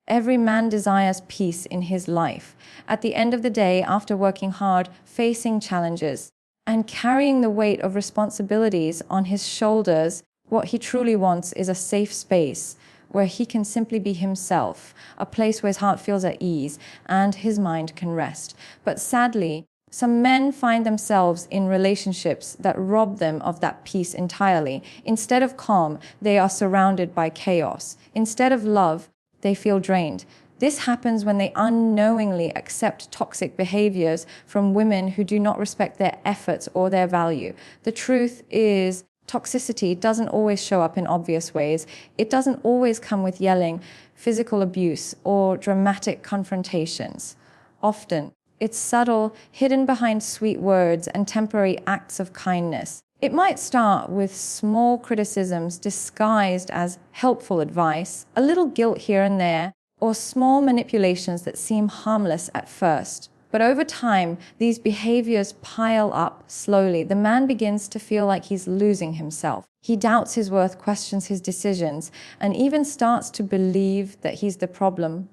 Every man desires peace in his life. At the end of the day, after working hard, facing challenges, and carrying the weight of responsibilities on his shoulders, what he truly wants is a safe space where he can simply be himself, a place where his heart feels at ease and his mind can rest. But sadly, some men find themselves in relationships that rob them of that peace entirely. Instead of calm, they are surrounded by chaos. Instead of love, they feel drained. This happens when they unknowingly accept toxic behaviors from women who do not respect their efforts or their value. The truth is, toxicity doesn't always show up in obvious ways. It doesn't always come with yelling, physical abuse, or dramatic confrontations. Often, it's subtle, hidden behind sweet words and temporary acts of kindness. It might start with small criticisms disguised as helpful advice, a little guilt here and there, or small manipulations that seem harmless at first. But over time, these behaviors pile up slowly. The man begins to feel like he's losing himself. He doubts his worth, questions his decisions, and even starts to believe that he's the problem,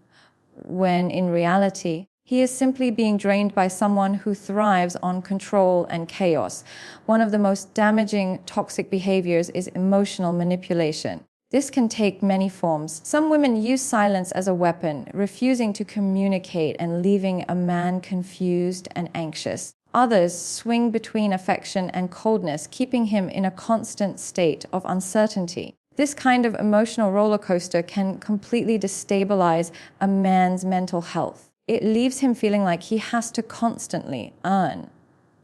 when in reality, he is simply being drained by someone who thrives on control and chaos. One of the most damaging toxic behaviors is emotional manipulation. This can take many forms. Some women use silence as a weapon, refusing to communicate and leaving a man confused and anxious. Others swing between affection and coldness, keeping him in a constant state of uncertainty. This kind of emotional roller coaster can completely destabilize a man's mental health. It leaves him feeling like he has to constantly earn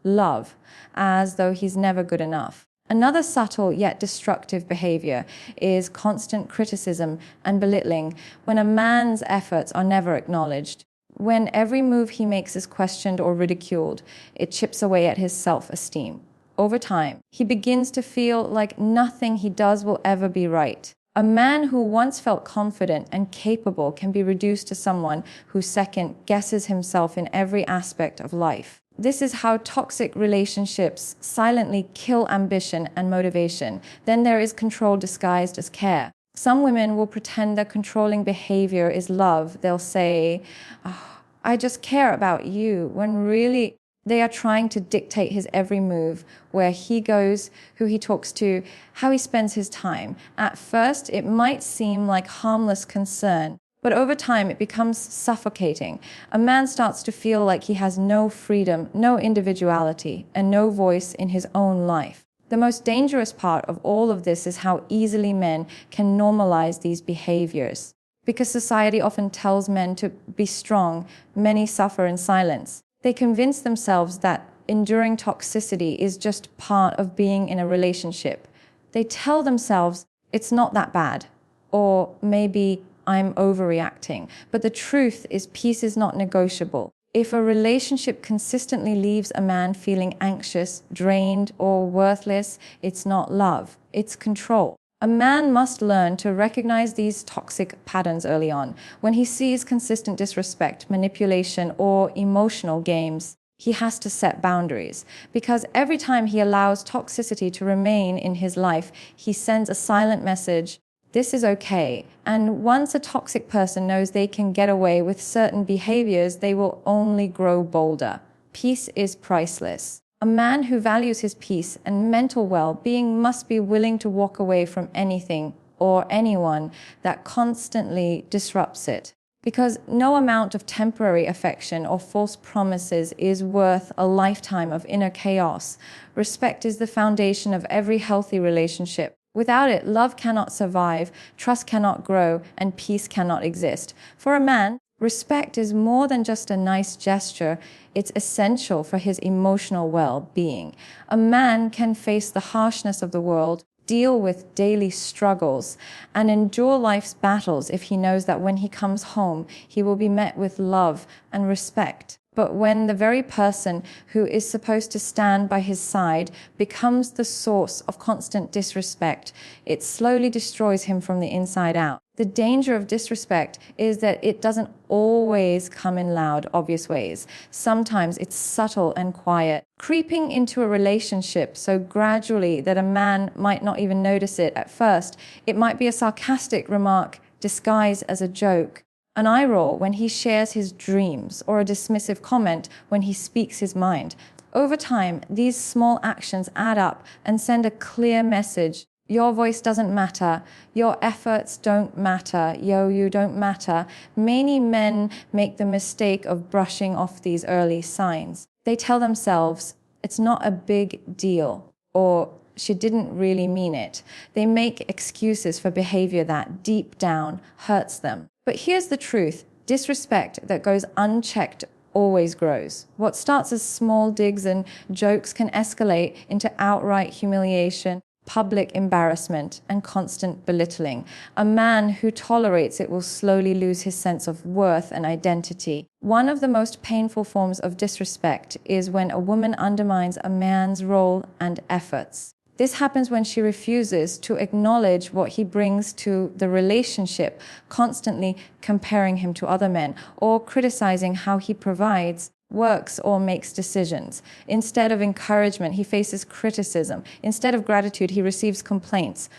love, as though he's never good enough. Another subtle yet destructive behavior is constant criticism and belittling, when a man's efforts are never acknowledged. When every move he makes is questioned or ridiculed, it chips away at his self-esteem. Over time, he begins to feel like nothing he does will ever be right. A man who once felt confident and capable can be reduced to someone who second guesses himself in every aspect of life. This is how toxic relationships silently kill ambition and motivation. Then there is control disguised as care. Some women will pretend that controlling behavior is love. They'll say, "Oh, I just care about you," when really they are trying to dictate his every move, where he goes, who he talks to, how he spends his time. At first, it might seem like harmless concern, but over time it becomes suffocating. A man starts to feel like he has no freedom, no individuality, and no voice in his own life. The most dangerous part of all of this is how easily men can normalize these behaviors. Because society often tells men to be strong, many suffer in silence. They convince themselves that enduring toxicity is just part of being in a relationship. They tell themselves it's not that bad, or maybe I'm overreacting. But the truth is, peace is not negotiable. If a relationship consistently leaves a man feeling anxious, drained, or worthless, it's not love, it's control. A man must learn to recognize these toxic patterns early on. When he sees consistent disrespect, manipulation, or emotional games, he has to set boundaries. Because every time he allows toxicity to remain in his life, he sends a silent message: this is okay. And once a toxic person knows they can get away with certain behaviors, they will only grow bolder. Peace is priceless. A man who values his peace and mental well-being must be willing to walk away from anything or anyone that constantly disrupts it. Because no amount of temporary affection or false promises is worth a lifetime of inner chaos. Respect is the foundation of every healthy relationship. Without it, love cannot survive, trust cannot grow, and peace cannot exist. For a man, respect is more than just a nice gesture. It's essential for his emotional well-being. A man can face the harshness of the world, deal with daily struggles, and endure life's battles if he knows that when he comes home, he will be met with love and respect. But when the very person who is supposed to stand by his side becomes the source of constant disrespect, it slowly destroys him from the inside out. The danger of disrespect is that it doesn't always come in loud, obvious ways. Sometimes it's subtle and quiet, creeping into a relationship so gradually that a man might not even notice it at first. It might be a sarcastic remark disguised as a joke, an eye roll when he shares his dreams, or a dismissive comment when he speaks his mind. Over time, these small actions add up and send a clear message. Your voice doesn't matter. Your efforts don't matter. You don't matter. Many men make the mistake of brushing off these early signs. They tell themselves, it's not a big deal, or she didn't really mean it. They make excuses for behavior that deep down hurts them. But here's the truth. Disrespect that goes unchecked always grows. What starts as small digs and jokes can escalate into outright humiliation, public embarrassment, and constant belittling. A man who tolerates it will slowly lose his sense of worth and identity. One of the most painful forms of disrespect is when a woman undermines a man's role and efforts. This happens when she refuses to acknowledge what he brings to the relationship, constantly comparing him to other men, or criticizing how he provides, works, or makes decisions. Instead of encouragement, he faces criticism. Instead of gratitude, he receives complaints.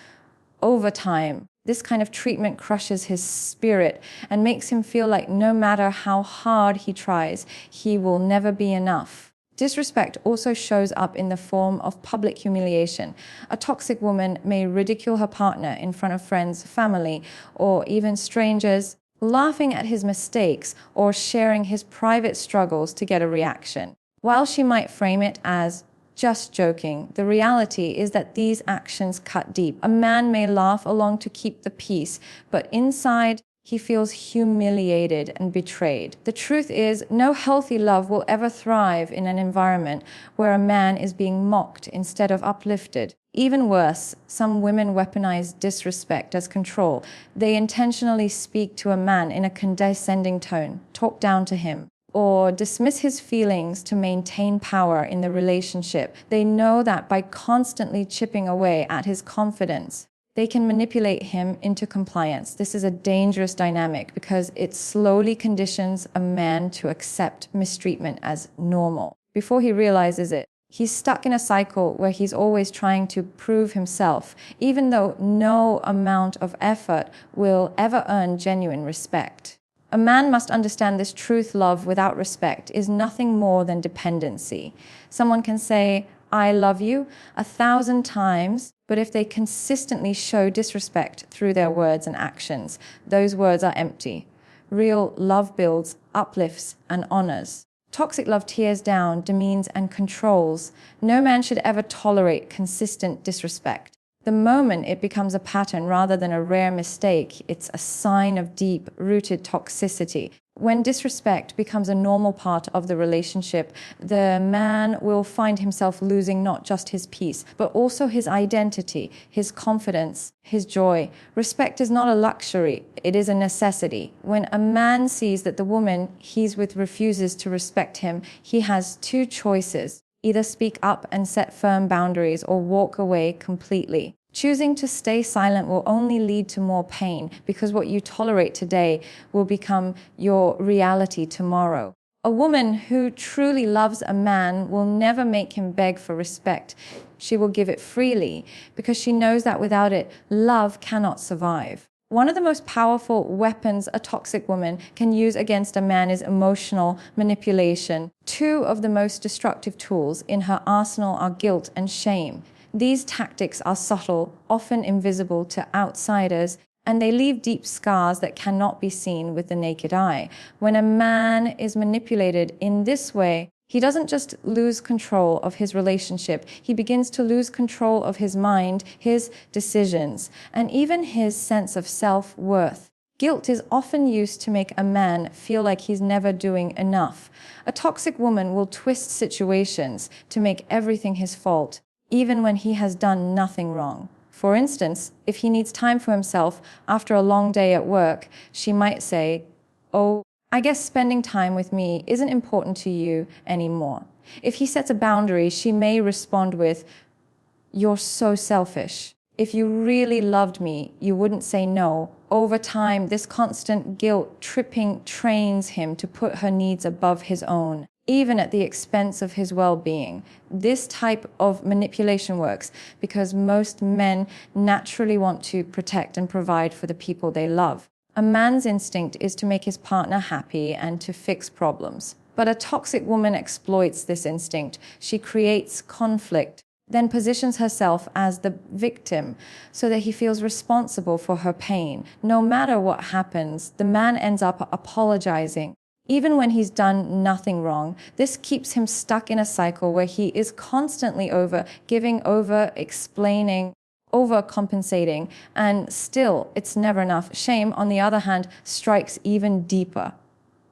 Over time, this kind of treatment crushes his spirit and makes him feel like no matter how hard he tries, he will never be enough. Disrespect also shows up in the form of public humiliation. A toxic woman may ridicule her partner in front of friends, family, or even strangers, laughing at his mistakes or sharing his private struggles to get a reaction. While she might frame it as just joking, the reality is that these actions cut deep. A man may laugh along to keep the peace, but inside, he feels humiliated and betrayed. The truth is, no healthy love will ever thrive in an environment where a man is being mocked instead of uplifted. Even worse, some women weaponize disrespect as control. They intentionally speak to a man in a condescending tone, talk down to him, or dismiss his feelings to maintain power in the relationship. They know that by constantly chipping away at his confidence, they can manipulate him into compliance. This is a dangerous dynamic because it slowly conditions a man to accept mistreatment as normal. Before he realizes it, he's stuck in a cycle where he's always trying to prove himself, even though no amount of effort will ever earn genuine respect. A man must understand this truth: love without respect is nothing more than dependency. Someone can say, I love you 1,000 times, but if they consistently show disrespect through their words and actions, those words are empty. Real love builds, uplifts, and honors. Toxic love tears down, demeans, and controls. No man should ever tolerate consistent disrespect. The moment it becomes a pattern rather than a rare mistake, it's a sign of deep-rooted toxicity. When disrespect becomes a normal part of the relationship, the man will find himself losing not just his peace, but also his identity, his confidence, his joy. Respect is not a luxury, it is a necessity. When a man sees that the woman he's with refuses to respect him, he has two choices: either speak up and set firm boundaries or walk away completely. Choosing to stay silent will only lead to more pain, because what you tolerate today will become your reality tomorrow. A woman who truly loves a man will never make him beg for respect. She will give it freely, because she knows that without it, love cannot survive. One of the most powerful weapons a toxic woman can use against a man is emotional manipulation. Two of the most destructive tools in her arsenal are guilt and shame. These tactics are subtle, often invisible to outsiders, and they leave deep scars that cannot be seen with the naked eye. When a man is manipulated in this way, he doesn't just lose control of his relationship, he begins to lose control of his mind, his decisions, and even his sense of self-worth. Guilt is often used to make a man feel like he's never doing enough. A toxic woman will twist situations to make everything his fault, even when he has done nothing wrong. For instance, if he needs time for himself after a long day at work, she might say, "Oh, I guess spending time with me isn't important to you anymore." If he sets a boundary, she may respond with, "You're so selfish. If you really loved me, you wouldn't say no." Over time, this constant guilt tripping trains him to put her needs above his own, even at the expense of his well-being. This type of manipulation works because most men naturally want to protect and provide for the people they love. A man's instinct is to make his partner happy and to fix problems. But a toxic woman exploits this instinct. She creates conflict, then positions herself as the victim so that he feels responsible for her pain. No matter what happens, the man ends up apologizing. Even when he's done nothing wrong, this keeps him stuck in a cycle where he is constantly over-giving, over-explaining, overcompensating, and still it's never enough. Shame, on the other hand, strikes even deeper.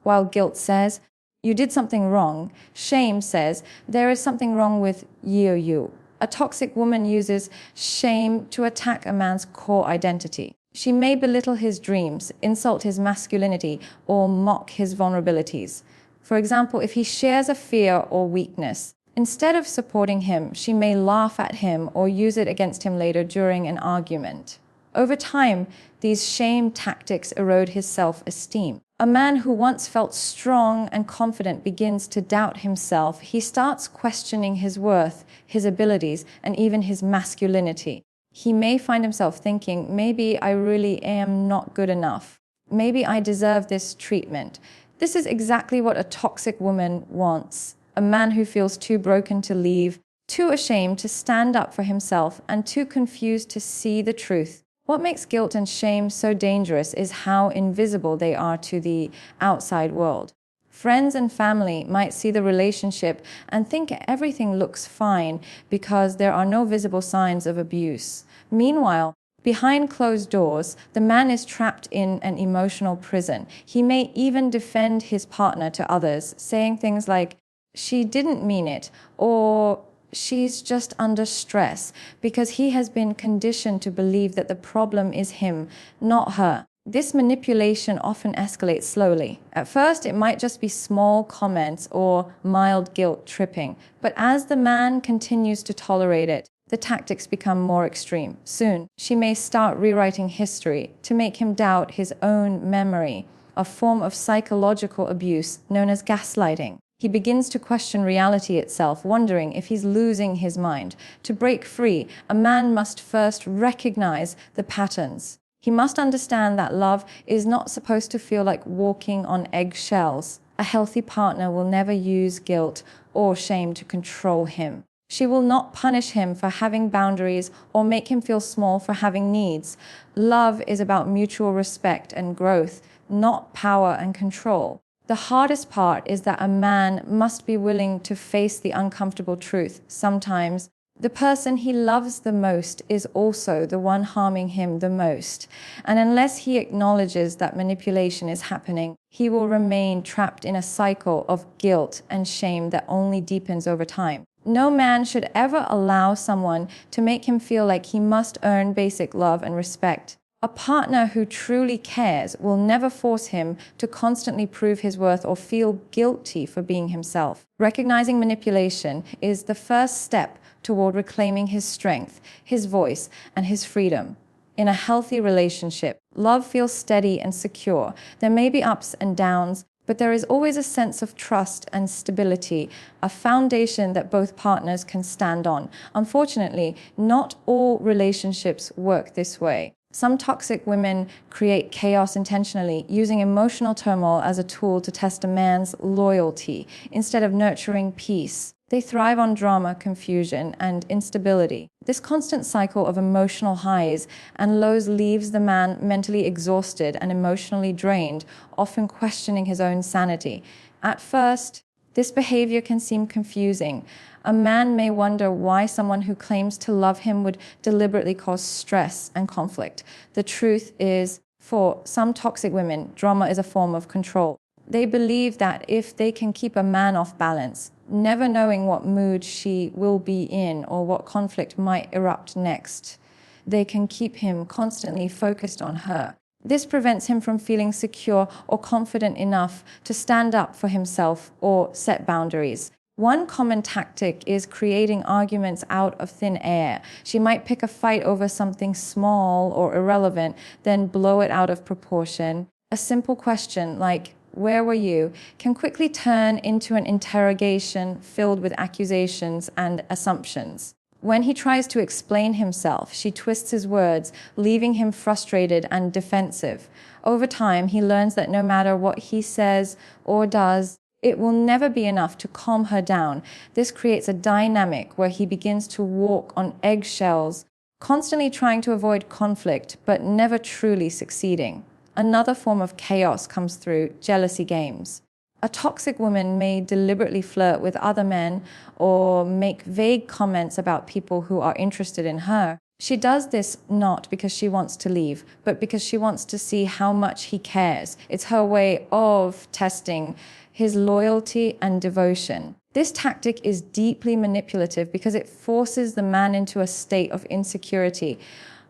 While guilt says, you did something wrong, shame says, there is something wrong with you. A toxic woman uses shame to attack a man's core identity. She may belittle his dreams, insult his masculinity, or mock his vulnerabilities. For example, if he shares a fear or weakness, instead of supporting him, she may laugh at him or use it against him later during an argument. Over time, these shame tactics erode his self-esteem. A man who once felt strong and confident begins to doubt himself. He starts questioning his worth, his abilities, and even his masculinity. He may find himself thinking, maybe I really am not good enough. Maybe I deserve this treatment. This is exactly what a toxic woman wants. A man who feels too broken to leave, too ashamed to stand up for himself, and too confused to see the truth. What makes guilt and shame so dangerous is how invisible they are to the outside world. Friends and family might see the relationship and think everything looks fine because there are no visible signs of abuse. Meanwhile, behind closed doors, the man is trapped in an emotional prison. He may even defend his partner to others, saying things like, she didn't mean it, or she's just under stress, because he has been conditioned to believe that the problem is him, not her. This manipulation often escalates slowly. At first, it might just be small comments or mild guilt tripping, but as the man continues to tolerate it, the tactics become more extreme. Soon, she may start rewriting history to make him doubt his own memory, a form of psychological abuse known as gaslighting. He begins to question reality itself, wondering if he's losing his mind. To break free, a man must first recognize the patterns. He must understand that love is not supposed to feel like walking on eggshells. A healthy partner will never use guilt or shame to control him. She will not punish him for having boundaries or make him feel small for having needs. Love is about mutual respect and growth, not power and control. The hardest part is that a man must be willing to face the uncomfortable truth. Sometimes, the person he loves the most is also the one harming him the most. And unless he acknowledges that manipulation is happening, he will remain trapped in a cycle of guilt and shame that only deepens over time. No man should ever allow someone to make him feel like he must earn basic love and respect. A partner who truly cares will never force him to constantly prove his worth or feel guilty for being himself. Recognizing manipulation is the first step toward reclaiming his strength, his voice, and his freedom. In a healthy relationship, love feels steady and secure. There may be ups and downs, but there is always a sense of trust and stability, a foundation that both partners can stand on. Unfortunately, not all relationships work this way. Some toxic women create chaos intentionally, using emotional turmoil as a tool to test a man's loyalty instead of nurturing peace. They thrive on drama, confusion, and instability. This constant cycle of emotional highs and lows leaves the man mentally exhausted and emotionally drained, often questioning his own sanity. At first, this behavior can seem confusing. A man may wonder why someone who claims to love him would deliberately cause stress and conflict. The truth is, for some toxic women, drama is a form of control. They believe that if they can keep a man off balance, never knowing what mood she will be in or what conflict might erupt next, they can keep him constantly focused on her. This prevents him from feeling secure or confident enough to stand up for himself or set boundaries. One common tactic is creating arguments out of thin air. She might pick a fight over something small or irrelevant, then blow it out of proportion. A simple question like, "Where were you?" can quickly turn into an interrogation filled with accusations and assumptions. When he tries to explain himself, she twists his words, leaving him frustrated and defensive. Over time, he learns that no matter what he says or does, it will never be enough to calm her down. This creates a dynamic where he begins to walk on eggshells, constantly trying to avoid conflict, but never truly succeeding. Another form of chaos comes through jealousy games. A toxic woman may deliberately flirt with other men or make vague comments about people who are interested in her. She does this not because she wants to leave, but because she wants to see how much he cares. It's her way of testing his loyalty and devotion. This tactic is deeply manipulative because it forces the man into a state of insecurity,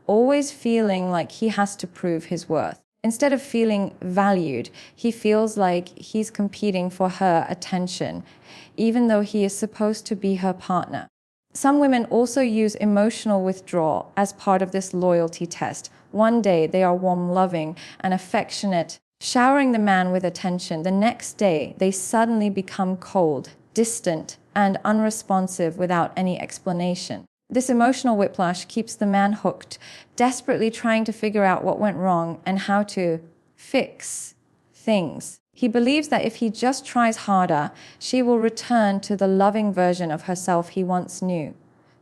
always feeling like he has to prove his worth. Instead of feeling valued, he feels like he's competing for her attention, even though he is supposed to be her partner. Some women also use emotional withdrawal as part of this loyalty test. One day they are warm, loving, and affectionate, showering the man with attention. The next day they suddenly become cold, distant, and unresponsive without any explanation. This emotional whiplash keeps the man hooked, desperately trying to figure out what went wrong and how to fix things. He believes that if he just tries harder, she will return to the loving version of herself he once knew.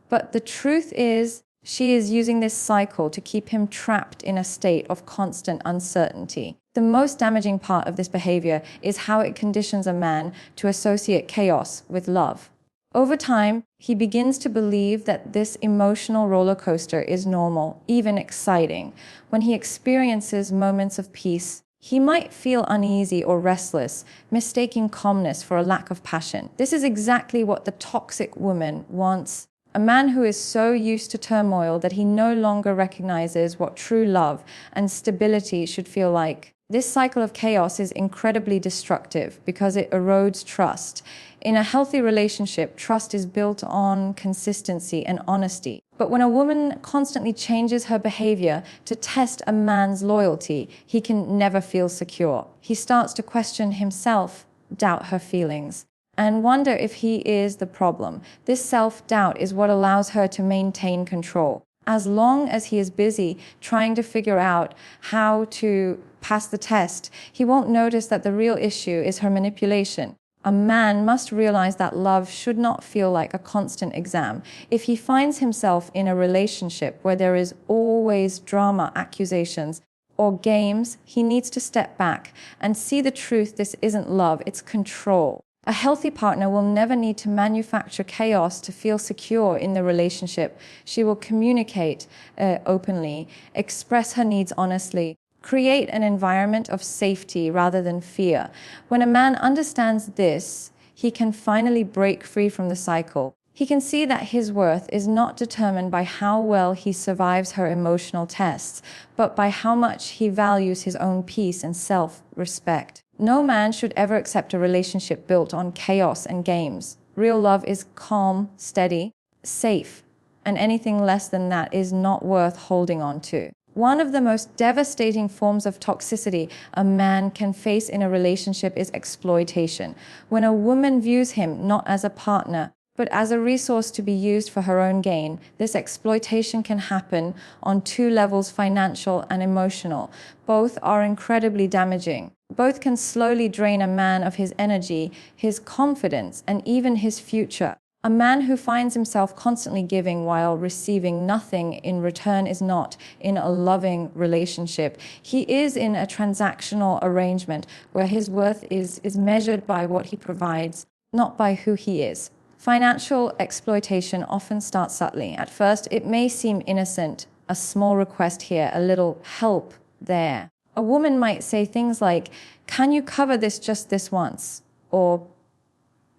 But the truth is, she is using this cycle to keep him trapped in a state of constant uncertainty. The most damaging part of this behavior is how it conditions a man to associate chaos with love. Over time, he begins to believe that this emotional roller coaster is normal, even exciting. When he experiences moments of peace, he might feel uneasy or restless, mistaking calmness for a lack of passion. This is exactly what the toxic woman wants. A man who is so used to turmoil that he no longer recognizes what true love and stability should feel like. This cycle of chaos is incredibly destructive because it erodes trust. In a healthy relationship, trust is built on consistency and honesty. But when a woman constantly changes her behavior to test a man's loyalty, he can never feel secure. He starts to question himself, doubt her feelings, and wonder if he is the problem. This self-doubt is what allows her to maintain control. As long as he is busy trying to figure out how to pass the test, he won't notice that the real issue is her manipulation. A man must realize that love should not feel like a constant exam. If he finds himself in a relationship where there is always drama, accusations, or games, he needs to step back and see the truth. This isn't love, it's control. A healthy partner will never need to manufacture chaos to feel secure in the relationship. She will communicate openly, express her needs honestly, create an environment of safety rather than fear. When a man understands this, he can finally break free from the cycle. He can see that his worth is not determined by how well he survives her emotional tests, but by how much he values his own peace and self-respect. No man should ever accept a relationship built on chaos and games. Real love is calm, steady, safe, and anything less than that is not worth holding on to. One of the most devastating forms of toxicity a man can face in a relationship is exploitation. When a woman views him not as a partner, but as a resource to be used for her own gain, this exploitation can happen on two levels, financial and emotional. Both are incredibly damaging. Both can slowly drain a man of his energy, his confidence, and even his future. A man who finds himself constantly giving while receiving nothing in return is not in a loving relationship. He is in a transactional arrangement where his worth is measured by what he provides, not by who he is. Financial exploitation often starts subtly. At first, it may seem innocent, a small request here, a little help there. A woman might say things like, "Can you cover this just this once?" Or,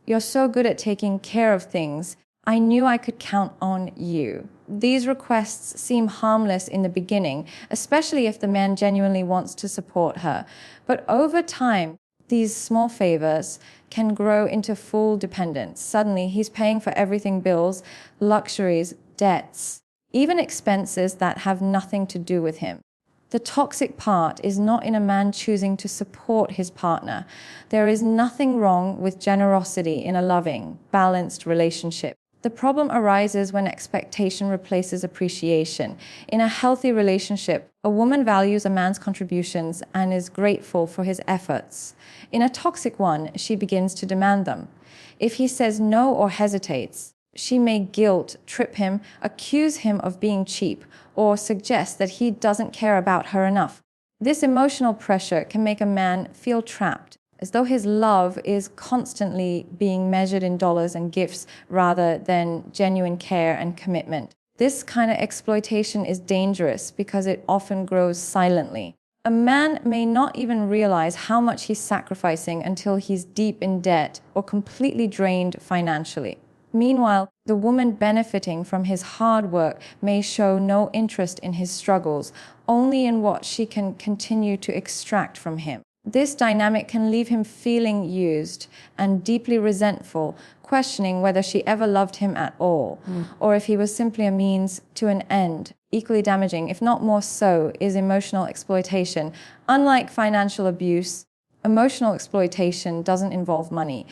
"You're so good at taking care of things. I knew I could count on you." These requests seem harmless in the beginning, especially if the man genuinely wants to support her. But over time, these small favors can grow into full dependence. Suddenly, he's paying for everything: bills, luxuries, debts, even expenses that have nothing to do with him. The toxic part is not in a man choosing to support his partner. There is nothing wrong with generosity in a loving, balanced relationship. The problem arises when expectation replaces appreciation. In a healthy relationship, a woman values a man's contributions and is grateful for his efforts. In a toxic one, she begins to demand them. If he says no or hesitates, she may guilt trip him, accuse him of being cheap, or suggest that he doesn't care about her enough. This emotional pressure can make a man feel trapped, as though his love is constantly being measured in dollars and gifts rather than genuine care and commitment. This kind of exploitation is dangerous because it often grows silently. A man may not even realize how much he's sacrificing until he's deep in debt or completely drained financially. Meanwhile, the woman benefiting from his hard work may show no interest in his struggles, only in what she can continue to extract from him. This dynamic can leave him feeling used and deeply resentful, questioning whether she ever loved him at all, or if he was simply a means to an end. Equally damaging, if not more so, is emotional exploitation. Unlike financial abuse, emotional exploitation doesn't involve money.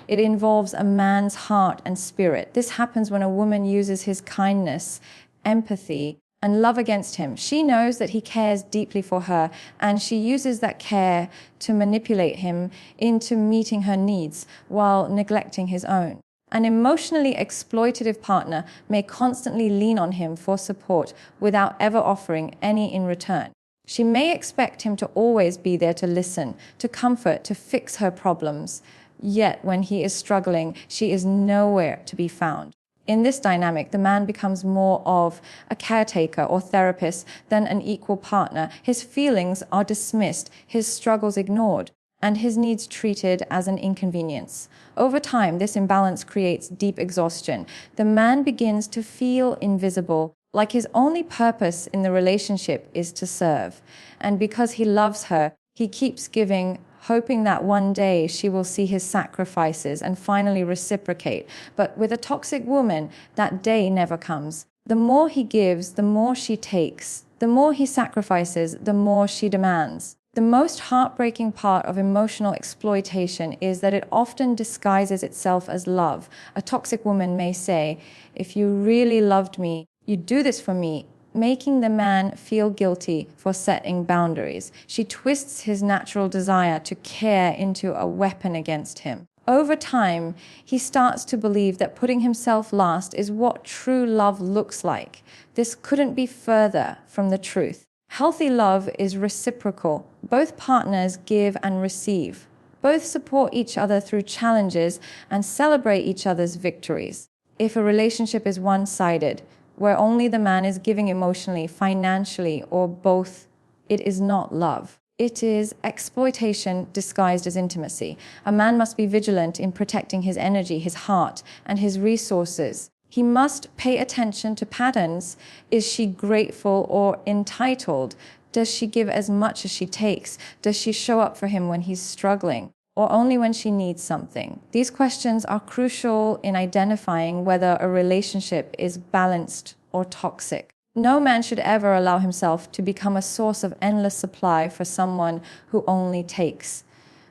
It involves a man's heart and spirit. This happens when a woman uses his kindness, empathy, and love against him. She knows that he cares deeply for her, and she uses that care to manipulate him into meeting her needs while neglecting his own. An emotionally exploitative partner may constantly lean on him for support without ever offering any in return. She may expect him to always be there to listen, to comfort, to fix her problems. Yet when he is struggling, she is nowhere to be found. In this dynamic, the man becomes more of a caretaker or therapist than an equal partner. His feelings are dismissed, his struggles ignored, and his needs treated as an inconvenience. Over time, this imbalance creates deep exhaustion. The man begins to feel invisible, like his only purpose in the relationship is to serve. And because he loves her, he keeps giving, hoping that one day she will see his sacrifices and finally reciprocate. But with a toxic woman, that day never comes. The more he gives, the more she takes. The more he sacrifices, the more she demands. The most heartbreaking part of emotional exploitation is that it often disguises itself as love. A toxic woman may say, "If you really loved me, you'd do this for me," making the man feel guilty for setting boundaries. She twists his natural desire to care into a weapon against him. Over time, he starts to believe that putting himself last is what true love looks like. This couldn't be further from the truth. Healthy love is reciprocal. Both partners give and receive. Both support each other through challenges and celebrate each other's victories. If a relationship is one-sided, where only the man is giving emotionally, financially, or both, it is not love. It is exploitation disguised as intimacy. A man must be vigilant in protecting his energy, his heart, and his resources. He must pay attention to patterns. Is she grateful or entitled? Does she give as much as she takes? Does she show up for him when he's struggling, or only when she needs something? These questions are crucial in identifying whether a relationship is balanced or toxic. No man should ever allow himself to become a source of endless supply for someone who only takes.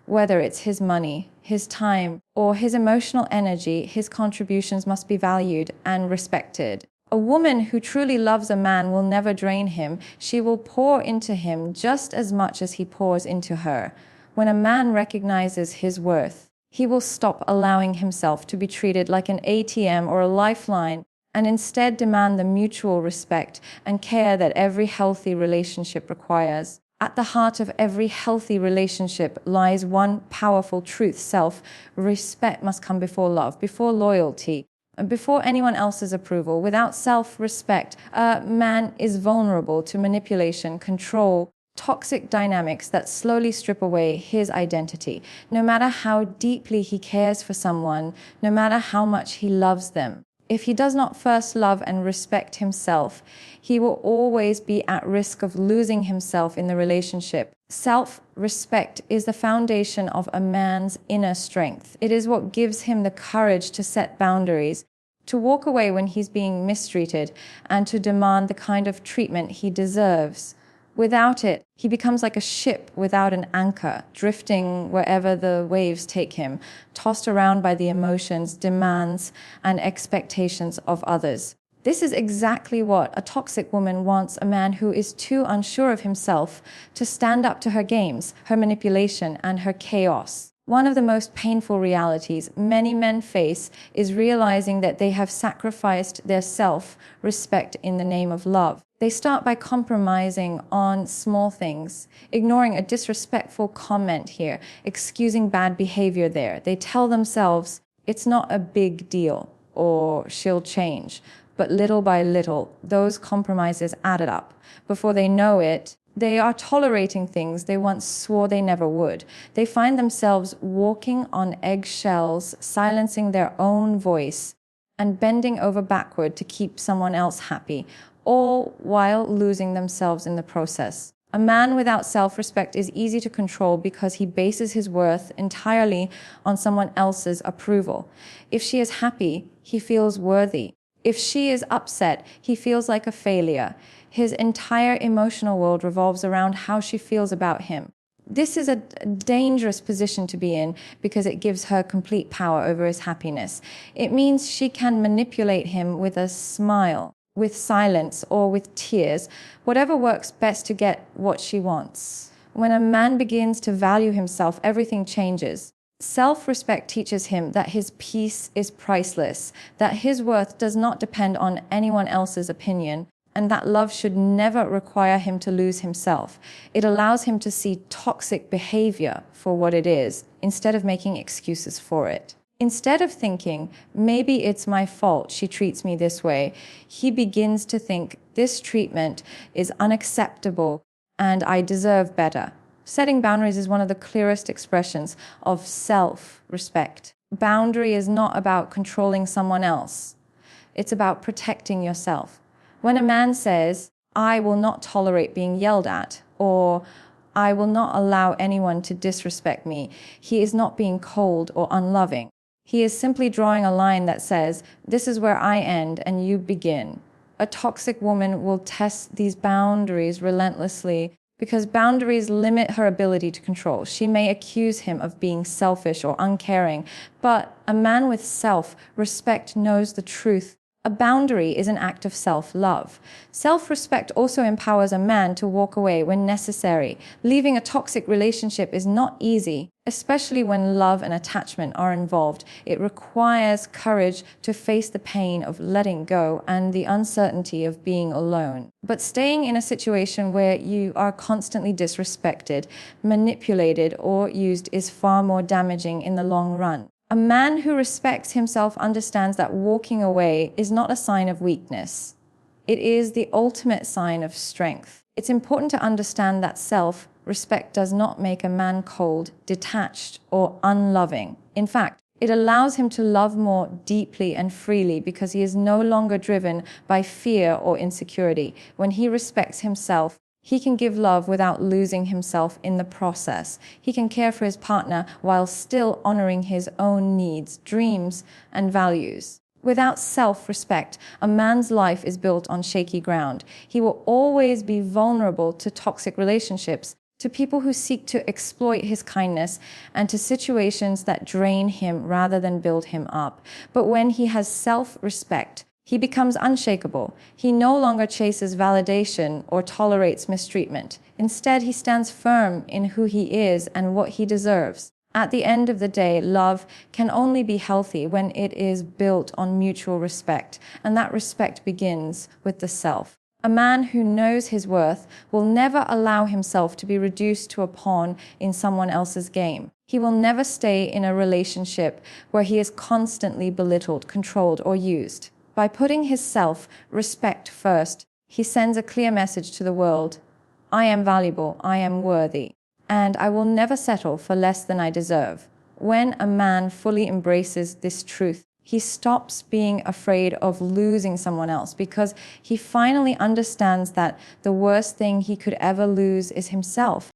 Whether it's his money, his time, or his emotional energy, his contributions must be valued and respected. A woman who truly loves a man will never drain him. She will pour into him just as much as he pours into her. When a man recognizes his worth, he will stop allowing himself to be treated like an ATM or a lifeline, and instead demand the mutual respect and care that every healthy relationship requires. At the heart of every healthy relationship lies one powerful truth: self-respect must come before love, before loyalty, and before anyone else's approval. Without self-respect, a man is vulnerable to manipulation, control, toxic dynamics that slowly strip away his identity. No matter how deeply he cares for someone, no matter how much he loves them, if he does not first love and respect himself, he will always be at risk of losing himself in the relationship. Self-respect is the foundation of a man's inner strength. It is what gives him the courage to set boundaries, to walk away when he's being mistreated, and to demand the kind of treatment he deserves. Without it, he becomes like a ship without an anchor, drifting wherever the waves take him, tossed around by the emotions, demands, and expectations of others. This is exactly what a toxic woman wants a man who is too unsure of himself to stand up to her games, her manipulation, and her chaos. One of the most painful realities many men face is realizing that they have sacrificed their self-respect in the name of love. They start by compromising on small things, ignoring a disrespectful comment here, excusing bad behavior there. They tell themselves, it's not a big deal, or she'll change. But little by little, those compromises added up. Before they know it, they are tolerating things they once swore they never would. They find themselves walking on eggshells, silencing their own voice, and bending over backward to keep someone else happy, all while losing themselves in the process. A man without self-respect is easy to control because he bases his worth entirely on someone else's approval. If she is happy, he feels worthy. If she is upset, he feels like a failure. His entire emotional world revolves around how she feels about him. This is a dangerous position to be in because it gives her complete power over his happiness. It means she can manipulate him with a smile, with silence, or with tears, whatever works best to get what she wants. When a man begins to value himself, everything changes. Self-respect teaches him that his peace is priceless, that his worth does not depend on anyone else's opinion, and that love should never require him to lose himself. It allows him to see toxic behavior for what it is, instead of making excuses for it. Instead of thinking, maybe it's my fault she treats me this way, he begins to think, this treatment is unacceptable and I deserve better. Setting boundaries is one of the clearest expressions of self-respect. Boundary is not about controlling someone else. It's about protecting yourself. When a man says, I will not tolerate being yelled at, or I will not allow anyone to disrespect me, he is not being cold or unloving. He is simply drawing a line that says, this is where I end and you begin. A toxic woman will test these boundaries relentlessly because boundaries limit her ability to control. She may accuse him of being selfish or uncaring, but a man with self-respect knows the truth. A boundary is an act of self-love. Self-respect also empowers a man to walk away when necessary. Leaving a toxic relationship is not easy, especially when love and attachment are involved. It requires courage to face the pain of letting go and the uncertainty of being alone. But staying in a situation where you are constantly disrespected, manipulated, or used is far more damaging in the long run. A man who respects himself understands that walking away is not a sign of weakness. It is the ultimate sign of strength. It's important to understand that self-respect does not make a man cold, detached, or unloving. In fact, it allows him to love more deeply and freely because he is no longer driven by fear or insecurity. When he respects himself, he can give love without losing himself in the process. He can care for his partner while still honoring his own needs, dreams, and values. Without self-respect, a man's life is built on shaky ground. He will always be vulnerable to toxic relationships, to people who seek to exploit his kindness, and to situations that drain him rather than build him up. But when he has self-respect, he becomes unshakable. He no longer chases validation or tolerates mistreatment. Instead, he stands firm in who he is and what he deserves. At the end of the day, love can only be healthy when it is built on mutual respect, and that respect begins with the self. A man who knows his worth will never allow himself to be reduced to a pawn in someone else's game. He will never stay in a relationship where he is constantly belittled, controlled, or used. By putting his self-respect first, he sends a clear message to the world. I am valuable, I am worthy, and I will never settle for less than I deserve. When a man fully embraces this truth, he stops being afraid of losing someone else because he finally understands that the worst thing he could ever lose is himself.